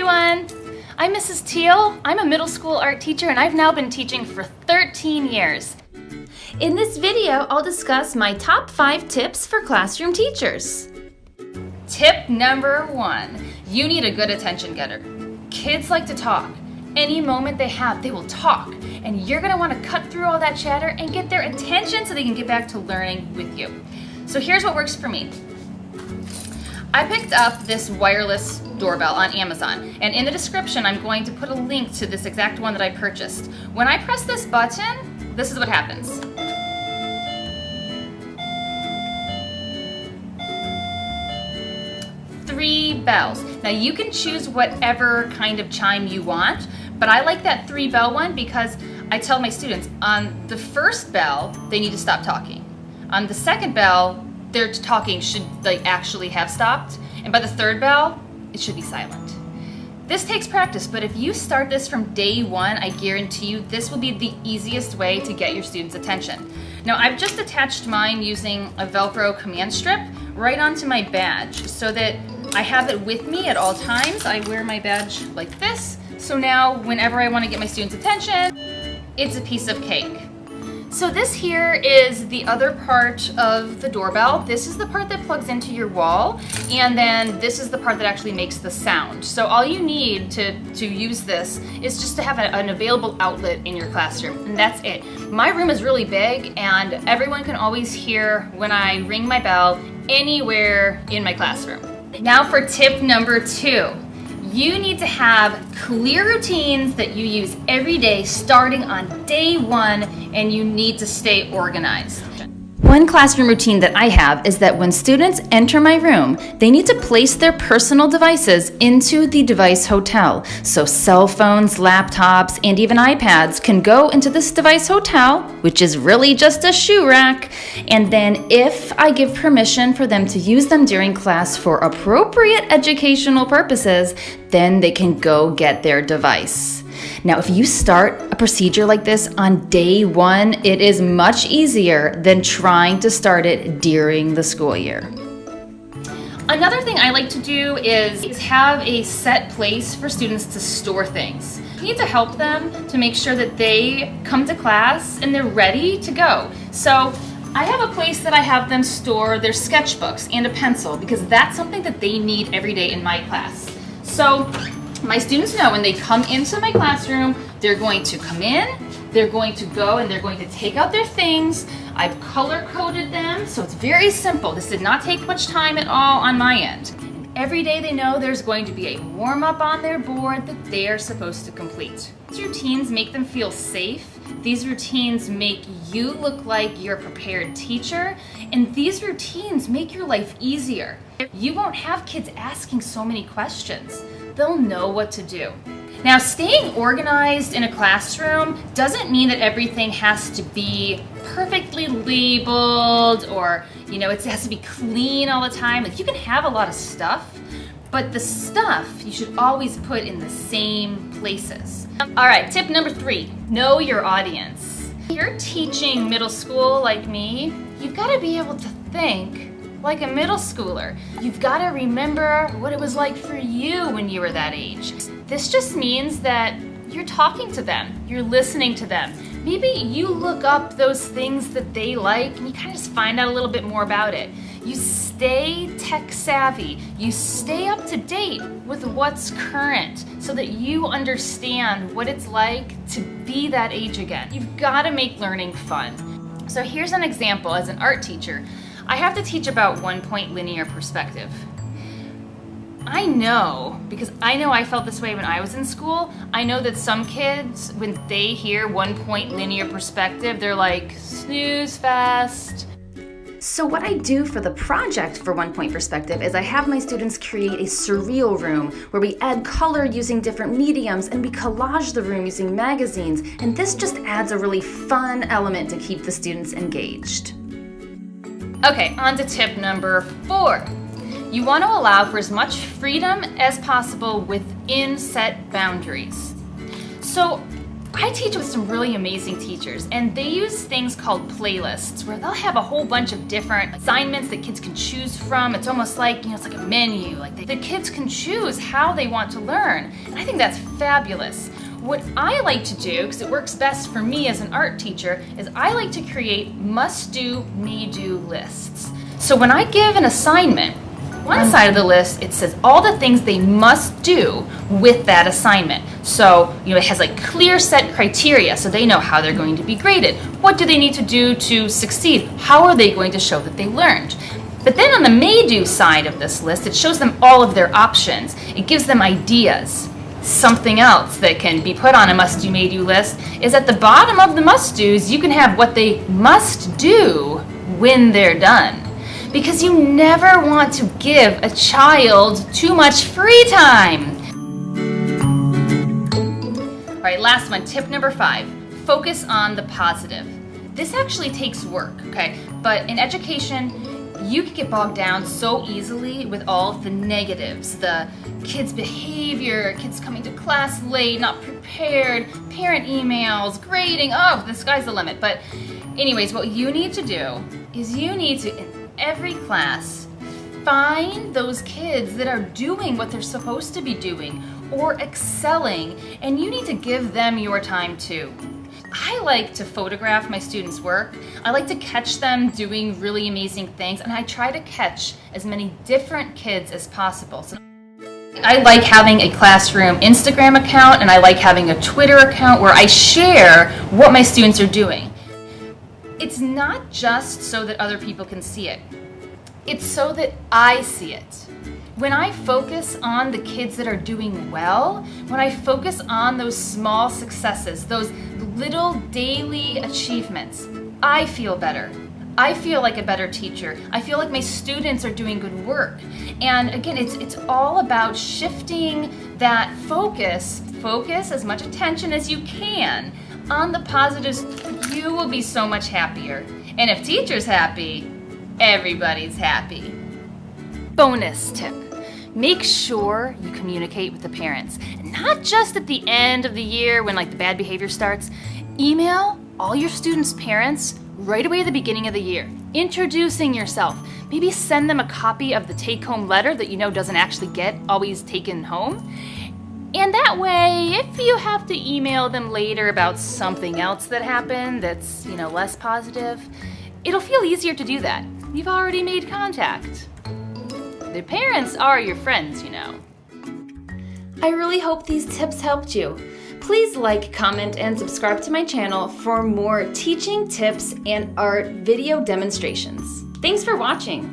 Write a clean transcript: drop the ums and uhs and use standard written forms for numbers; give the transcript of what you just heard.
everyone! I'm Mrs. Teal. I'm a middle school art teacher and I've now been teaching for 13 years. In this video, I'll discuss my top 5 tips for classroom teachers. Tip number 1, you need a good attention getter. Kids like to talk. Any moment they have, they will talk. And you're gonna wanna cut through all that chatter and get their attention so they can get back to learning with you. So here's what works for me. I picked up this wireless doorbell on Amazon, and in the description I'm going to put a link to this exact one that I purchased. When I press this button, this is what happens. Three bells. Now you can choose whatever kind of chime you want, but I like that 3-bell one because I tell my students on the first bell they need to stop talking. On the second bell, their talking should actually have stopped, and by the third bell, it should be silent. This takes practice, but if you start this from day 1, I guarantee you this will be the easiest way to get your students' attention. Now I've just attached mine using a Velcro command strip right onto my badge so that I have it with me at all times. I wear my badge like this, so now whenever I want to get my students' attention, it's a piece of cake. So this here is the other part of the doorbell. This is the part that plugs into your wall, and then this is the part that actually makes the sound. So all you need to use this is just to have an available outlet in your classroom, and that's it. My room is really big, and everyone can always hear when I ring my bell anywhere in my classroom. Now for tip number 2. You need to have clear routines that you use every day starting on day 1, and you need to stay organized. One classroom routine that I have is that when students enter my room, they need to place their personal devices into the device hotel. So cell phones, laptops, and even iPads can go into this device hotel, which is really just a shoe rack. And then if I give permission for them to use them during class for appropriate educational purposes, then they can go get their device. Now, if you start a procedure like this on day 1, it is much easier than trying to start it during the school year. Another thing I like to do is have a set place for students to store things. You need to help them to make sure that they come to class and they're ready to go. So I have a place that I have them store their sketchbooks and a pencil because that's something that they need every day in my class. So my students know when they come into my classroom, they're going to come in, they're going to go, and they're going to take out their things. I've color-coded them, so it's very simple. This did not take much time at all on my end. Every day they know there's going to be a warm-up on their board that they are supposed to complete. These routines make them feel safe. These routines make you look like you're a prepared teacher, and these routines make your life easier. You won't have kids asking so many questions. They'll know what to do. Now, staying organized in a classroom doesn't mean that everything has to be perfectly labeled or, it has to be clean all the time. Like, you can have a lot of stuff, but the stuff you should always put in the same places. All right, tip number 3, know your audience. If you're teaching middle school like me, you've got to be able to think like a middle schooler. You've got to remember what it was like for you when you were that age. This just means that you're talking to them, you're listening to them. Maybe you look up those things that they like and you kind of just find out a little bit more about it. You stay tech savvy, you stay up to date with what's current so that you understand what it's like to be that age again. You've got to make learning fun. So here's an example. As an art teacher, I have to teach about 1-point linear perspective. I know, because I know I felt this way when I was in school, I know that some kids, when they hear 1-point linear perspective, they're like, snooze fest. So what I do for the project for 1-point perspective is I have my students create a surreal room where we add color using different mediums and we collage the room using magazines, and this just adds a really fun element to keep the students engaged. Okay, on to tip number 4. You want to allow for as much freedom as possible within set boundaries. So I teach with some really amazing teachers, and they use things called playlists where they'll have a whole bunch of different assignments that kids can choose from. It's almost like, it's like a menu. Like the kids can choose how they want to learn. And I think that's fabulous. What I like to do, because it works best for me as an art teacher, is I like to create must-do, may-do lists. So when I give an assignment, one side of the list, it says all the things they must do with that assignment. So, it has like clear set criteria so they know how they're going to be graded. What do they need to do to succeed? How are they going to show that they learned? But then on the may-do side of this list, it shows them all of their options. It gives them ideas. Something else that can be put on a must-do, may-do list is at the bottom of the must-dos, you can have what they must do when they're done. Because you never want to give a child too much free time. All right, last one, tip number 5, focus on the positive. This actually takes work, okay? But in education, you can get bogged down so easily with all of the negatives, the kids' behavior, kids coming to class late, not prepared, parent emails, grading, the sky's the limit. But anyways, what you need to do is you need to, in every class, find those kids that are doing what they're supposed to be doing or excelling, and you need to give them your time too. I like to photograph my students' work. I like to catch them doing really amazing things, and I try to catch as many different kids as possible. So I like having a classroom Instagram account, and I like having a Twitter account where I share what my students are doing. It's not just so that other people can see it. It's so that I see it. When I focus on the kids that are doing well, when I focus on those small successes, those little daily achievements, I feel better. I feel like a better teacher. I feel like my students are doing good work. And again, it's all about shifting that focus as much attention as you can on the positives. You will be so much happier. And if teacher's happy, everybody's happy. Bonus tip. Make sure you communicate with the parents. Not just at the end of the year when the bad behavior starts. Email all your students' parents right away at the beginning of the year, introducing yourself. Maybe send them a copy of the take-home letter that doesn't actually get always taken home. And that way, if you have to email them later about something else that happened that's, less positive, it'll feel easier to do that. You've already made contact. Their parents are your friends, I really hope these tips helped you. Please like, comment, and subscribe to my channel for more teaching tips and art video demonstrations. Thanks for watching.